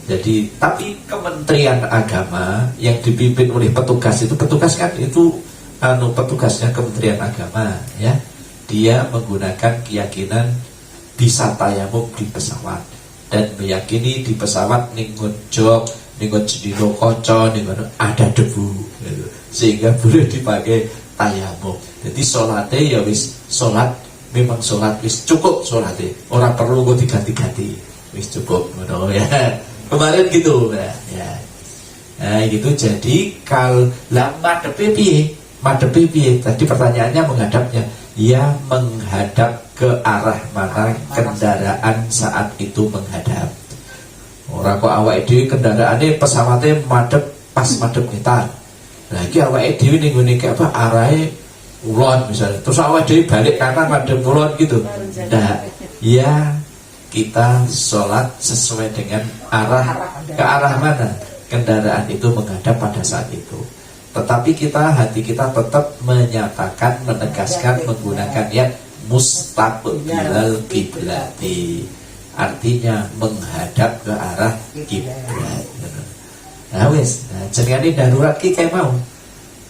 Jadi tapi Kementerian Agama yang dipimpin oleh petugas itu, petugas kan itu petugasnya Kementerian Agama ya. Dia menggunakan keyakinan bisa tayamum di pesawat dan meyakini di pesawat ningun jog, ningun jedino koco, ningun ada debu gitu. Sehingga boleh dipakai tayamum. Jadi sholatnya ya wis sholat, memang sholat wis cukup sholatnya, orang perlu kok diganti-ganti, wis cukup gitu ya. Kemarin gitu ya. Nah gitu. Jadi kalau madhepe piye? Madhepe piye? Tadi pertanyaannya menghadapnya. Ya menghadap ke arah mana kendaraan saat itu menghadap. Ora kok awake dhewe kendaraane pesawate madhep pas madhep kita. Nah iki awake dhewe ning ngene iki apa arahe ulon misalnya. Terus awake dhewe balik kanan madhep ulon gitu. Nah, ya kita sholat sesuai dengan ke arah mana kendaraan itu menghadap pada saat itu. Tetapi hati kita tetap menyatakan, menegaskan menggunakan ya mustaqbilal kiblati. Artinya menghadap ke arah kiblat. Nah wis, jenenge darurat ki kae mau.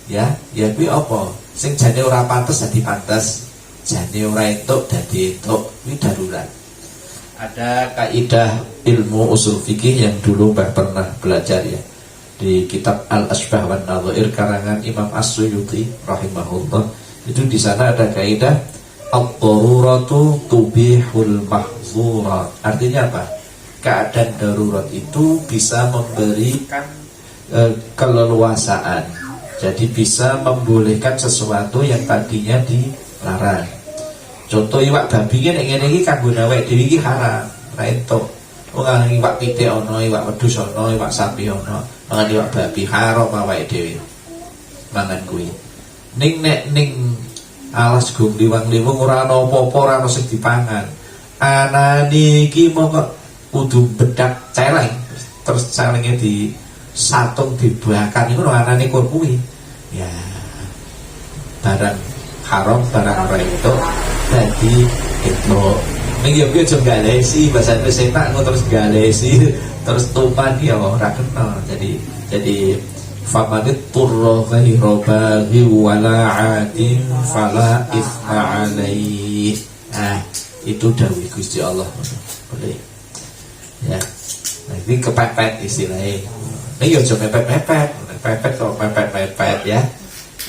Ya kuwi apa? Sing jane ora pantes dadi pantes, jane ora entuk dadi entuk, kuwi darurat. Ada kaidah ilmu usul fikih yang dulu Mbah pernah belajar ya di kitab Al-Asbah wan Nadhair karangan Imam As-Suyuti rahimahullah. Itu di sana ada kaidah ad-daruratu tubihul mahzurat. Artinya apa? Keadaan darurat itu bisa memberikan keleluasaan. Jadi bisa membolehkan sesuatu yang tadinya dilarang. Contoh iwak babi ki nek ngene iki kanggo awake dhewe iki haram, ra entuk. Wong iwak pitik ana, iwak wedhus ana, iwak sapi ana. Mangan iwak babi haram awake dhewe. Mangan kuwi. Ning alas gong liwang-liwung ora ana apa-apa, ora ana sing dipangan. Anane iki mongko kudu bedak celeng. Terus celenge di satung dibakar iku anane kur kuwi. Ya. Barang haram, barang ora itu dadi itu. Ning yo kuwi aja galesi, bahasa Indonesia tak terus galesi, terus tuman ya ora kenal. Jadi famanit turra ghairu baghi wala adin fala ithma alaih. Nah, itu dawuh Gusti Allah. Boleh. Ya. Nah, ini kepepet istilahnya. Ini yo aja mepet-mepet. Mepet kok mepet-mepet ya.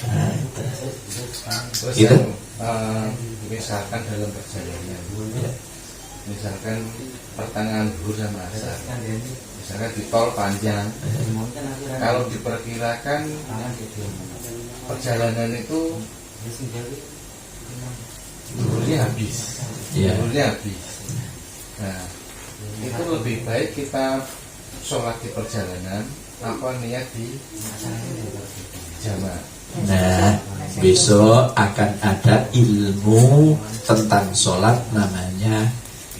Nah, terus gitu. Misalkan dalam perjalanan ya. Misalkan pertengahan zuhur sama asar, misalkan di tol panjang, kalau diperkirakan perjalanan itu zuhurnya habis, Nah, itu lebih baik kita sholat di perjalanan apa niat di jamaah. Nah, besok akan ada ilmu tentang sholat namanya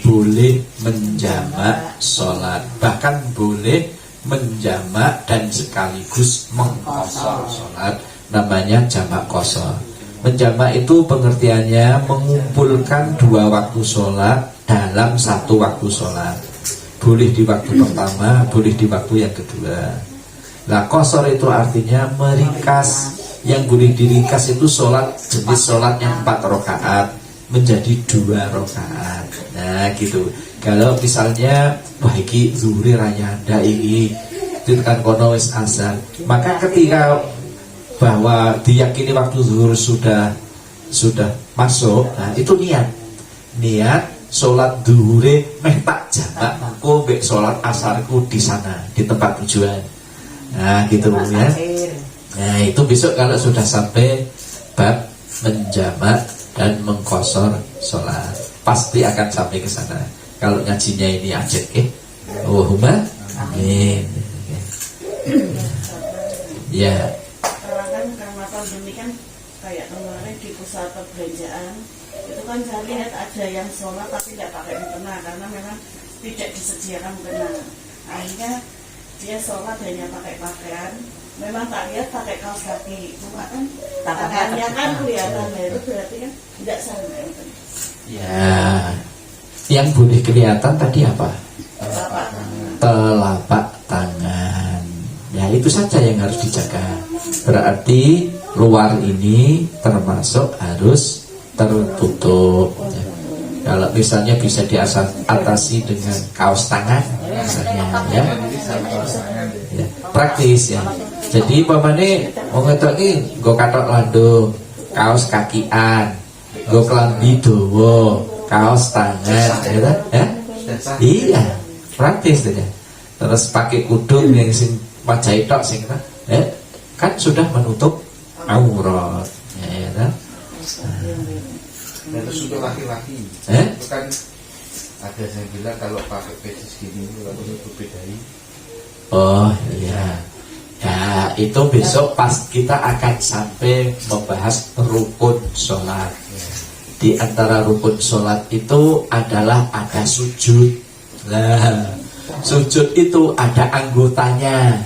boleh menjamak sholat, bahkan boleh menjamak dan sekaligus mengqashar sholat, namanya jamak qashar. Menjamak itu pengertiannya mengumpulkan dua waktu sholat dalam satu waktu sholat. Boleh di waktu pertama, boleh di waktu yang kedua. Nah, qashar itu artinya meringkas. Yang boleh diringkas itu sholat jenis sholat yang 4 rakaat menjadi 2 rakaat. Nah gitu. Kalau misalnya wah iki zuhur raya ndak iki tekan kono wis azan, maka ketika bahwa diyakini waktu zuhur sudah masuk, nah itu niat sholat zuhure meh tak jamak engko mbek sholat asarku di sana di tempat tujuan. Nah gitu ya. Nah itu besok kalau sudah sampai bab menjamak dan mengqashar sholat pasti akan sampai ke sana. Kalau ngajinya ini ajak Allahumma amin. Ya. Kan karena pandemi kan kayak kemarin di pusat perbelanjaan itu kan saya lihat ada yang sholat tapi tidak pakai mukena karena memang tidak disediakan mukena. Akhirnya dia sholat hanya pakai pakaian. Memang tak lihat pakai kaos kaki, cuma kan tangannya kan kelihatan, itu berarti kan tidak sama. Ya, yang boleh kelihatan tadi apa? Telapak tangan. Ya itu saja yang harus dijaga. Berarti luar ini termasuk harus tertutup. Ya. Kalau misalnya bisa diatasi dengan kaos tangan, misalnya, ya, praktis ya. Jadi pamane wong wedok iki nggo kathok lando, kaos kakian, nggo klambi dawa, kaos tangan, ya. Iya, praktis ya. Terus pakai kudung yang sing wajah tok sing kan sudah menutup aurat. Ya, kan? Nah, terus untuk laki-laki itu kan ada yang bilang kalau pakai peci gini kalau menutupi dahi. Oh iya. Ya itu besok pas kita akan sampai membahas rukun sholat. Di antara rukun sholat itu adalah ada sujud. Nah, sujud itu ada anggotanya.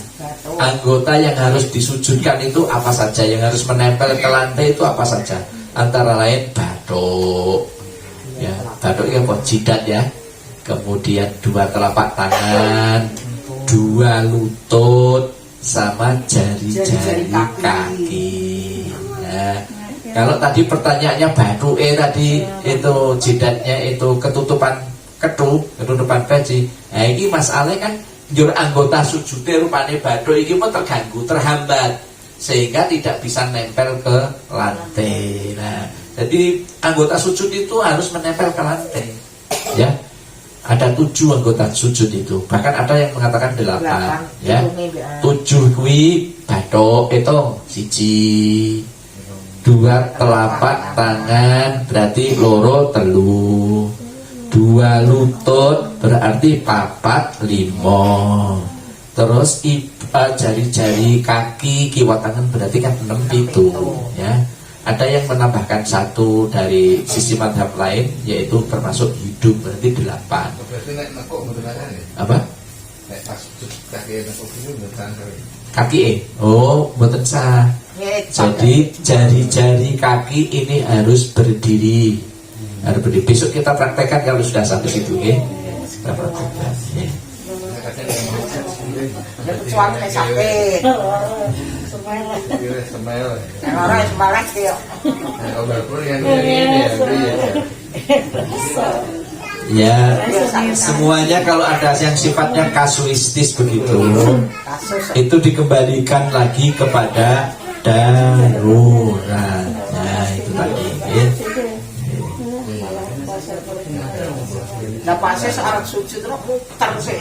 Anggota yang harus disujudkan itu apa saja, yang harus menempel ke lantai itu apa saja. Antara lain bathuk, ya bathuk itu apa? Jidat ya. Kemudian 2 telapak tangan, 2 lutut, sama jari-jari kaki. Nah, kalau tadi pertanyaannya bathuke tadi itu jidatnya itu ketutupan ketutupan peci. Nah, ini masalahnya kan njur anggota sujudnya rupane bathuk iki mau terganggu, terhambat sehingga tidak bisa nempel ke lantai. Nah, jadi anggota sujud itu harus menempel ke lantai. Ya. Ada 7 anggota sujud itu. Bahkan ada yang mengatakan 8 ya. 7 kuwi bathuk itu 1, 2 telapak tangan berarti loro telu, 2 lutut berarti 4 5. Terus jari-jari kaki kiwat tangan berarti kan 6 itu ya. Ada yang menambahkan 1 dari sisi madhab lain, yaitu termasuk hidung berarti 8. Berarti nek nekuk mboten ada ya? Apa? Nek pas kaki nekuk ini mboten ada. Kaki oh mboten sah. Jadi jari-jari kaki ini harus berdiri. Harus berdiri. Besok kita praktekkan kalau sudah sampai situ ya. Kita praktekkan ya. Ya kecuali nek sakit. Semel. Orang semalak ya. Obat pun yang ini ya. Semuanya kalau ada yang sifatnya kasuistis begitu, itu dikembalikan lagi kepada darurat. Nah itu tadi ya. Lah pasnya seorang sujud itu muter sih.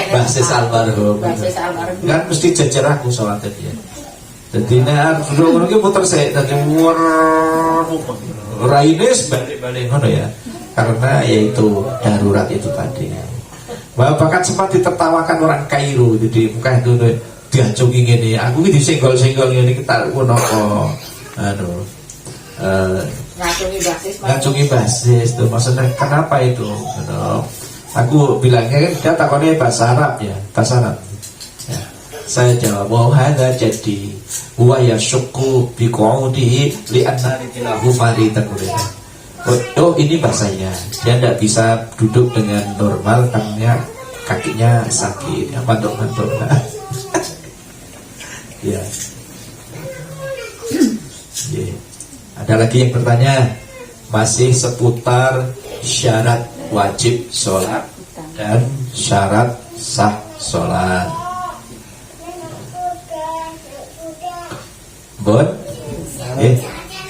Basis almarhum. Kan mesti jajar aku sholatnya dia. Jadi nek dulu iki muter sik dadi raine balik-balik ngono ya. Karena yaitu darurat itu tadi. Bahkan sempat ditertawakan orang Kairo jadi muka itu diacungi ngene. Aku iki disenggol-senggol ngene kita ngono kok. Aduh. Ngacungi basis tuh maksudnya kenapa itu? Aku bilangnya kan dia takonnya bahasa Arab ya, bahasa Arab. Ya. Saya jawab bahwa hada jadi wa yashqu bi qaudihi li anna lahu faridan. Oh ini bahasanya dia tidak bisa duduk dengan normal karena kakinya sakit ya, mandok-mandok. Ya. Yeah. Ada lagi yang bertanya masih seputar syarat wajib sholat dan syarat sah sholat. Bon,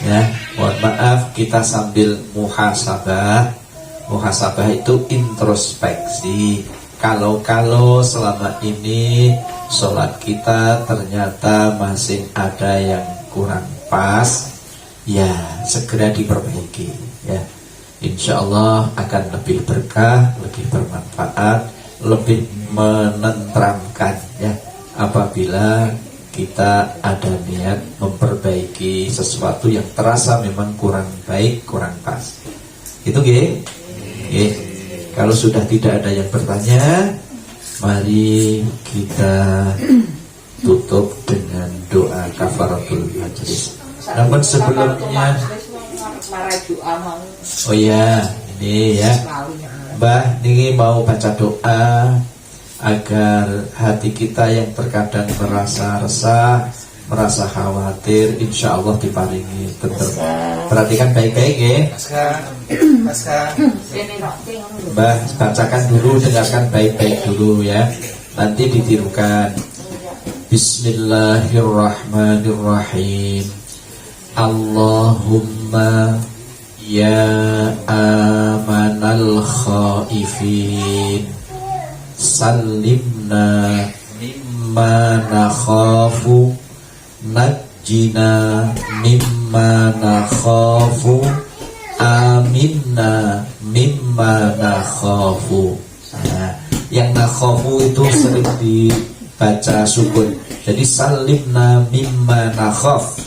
ya, mohon maaf kita sambil muhasabah. Muhasabah itu introspeksi. Kalau selama ini sholat kita ternyata masih ada yang kurang pas, ya segera diperbaiki ya. Insya Allah akan lebih berkah, lebih bermanfaat, lebih menenteramkan ya apabila kita ada niat memperbaiki sesuatu yang terasa memang kurang baik, kurang pas. Itu ge. Kalau sudah tidak ada yang bertanya, mari kita tutup dengan doa kafaratul majlis. Namun sebelumnya, oh ya, ini ya, Mbah, ini mau baca doa agar hati kita yang terkadang merasa resah, merasa khawatir, insya Allah diparingi tentu. Perhatikan baik-baik ya. Mbah, bacakan dulu, dengarkan baik-baik dulu ya. Nanti ditirukan. Bismillahirrahmanirrahim. Allahumma ya amanal khaifin salimna mimma nakhafu, najjina mimma nakhafu, aminna mimma nakhafu. Nah, yang nakhafu itu sering dibaca sukun. Jadi salimna mimma nakhaf,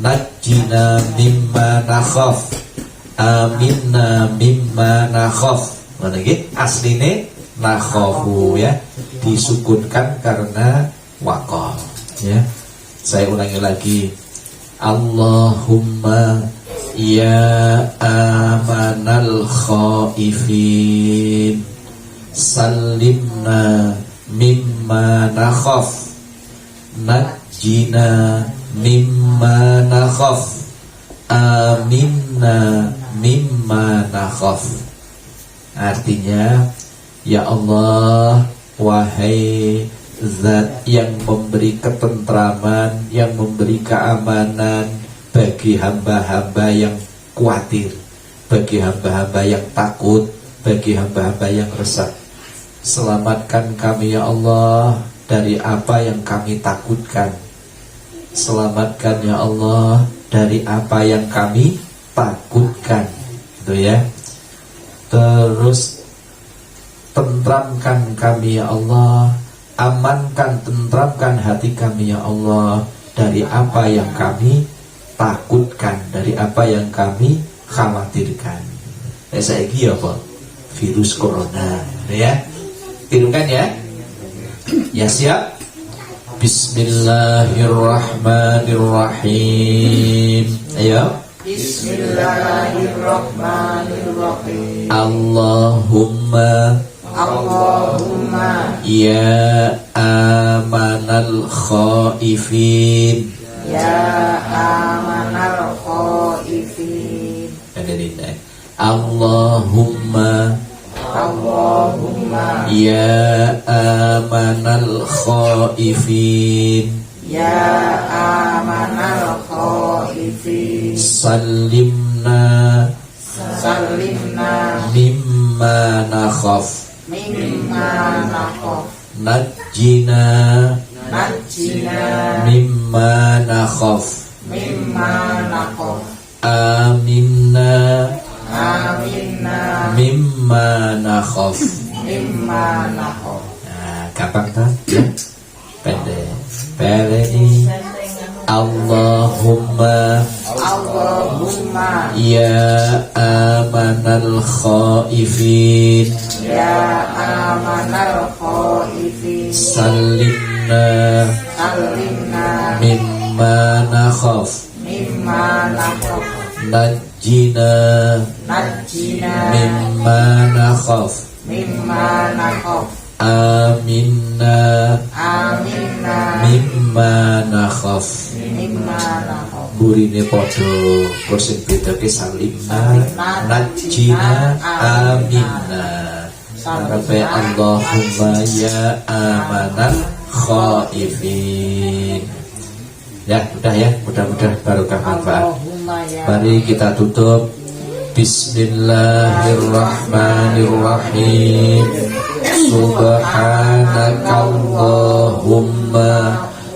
najjina mimma nakhaf, aminna mimma nakhaf. Mana gitu? Asline nakhafu ya, disukunkan karena waqaf ya. Saya ulangi lagi. Allahumma ya amanal khaifin, salimna mimma nakhaf, najjina mimma nakhaf, aminna mimma nakhaf. Artinya, ya Allah, wahai Zat yang memberi ketentraman, yang memberi keamanan bagi hamba-hamba yang khawatir, bagi hamba-hamba yang takut, bagi hamba-hamba yang resah. Selamatkan kami ya Allah dari apa yang kami takutkan. Selamatkan ya Allah dari apa yang kami takutkan. Itu ya. Terus tentramkan kami ya Allah, amankan, tentramkan hati kami ya Allah dari apa yang kami takutkan, dari apa yang kami khawatirkan. Saya ini apa? Virus corona, ya. Tirukan ya. Ya siap. Bismillahirrahmanirrahim. Ayo. Bismillahirrahmanirrahim. Allahumma ya amanal khaifin, ya amanal khaifin. Allahumma ya amanal khaifin, ya amanal khaifin. salimna mimma nakhaf, najjina mimma nakhaf, aminna mimma nakhaf. Nah, gampang tak? Ya? Pendek. Peleni. Allahumma ya amanal khaifin, salimna mimma nakhaf, najjina mimma nakhaf, aminna mimma nakhaf. Burine podo kursi beda ke salimna, najjina, aminna. Sampai Allahumma ya amanan khaifin. Ya, udah ya, mudah-mudahan barokah manfaat. Mari kita tutup. Bismillahirrahmanirrahim. Subhanakallahumma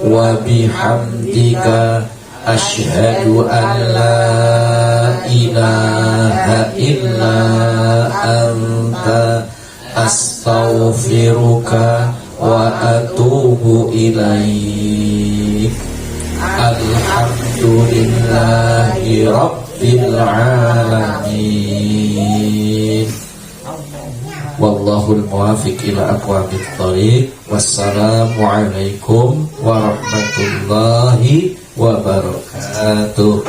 wa bihamdika asyhadu an la ilaha illa anta astaghfiruka wa atubu ilaik. Alhamdulillahi rabbil alamin. Wallahul muwafiq ila aqwamit thoriq. Wassalamualaikum warahmatullahi wabarakatuh.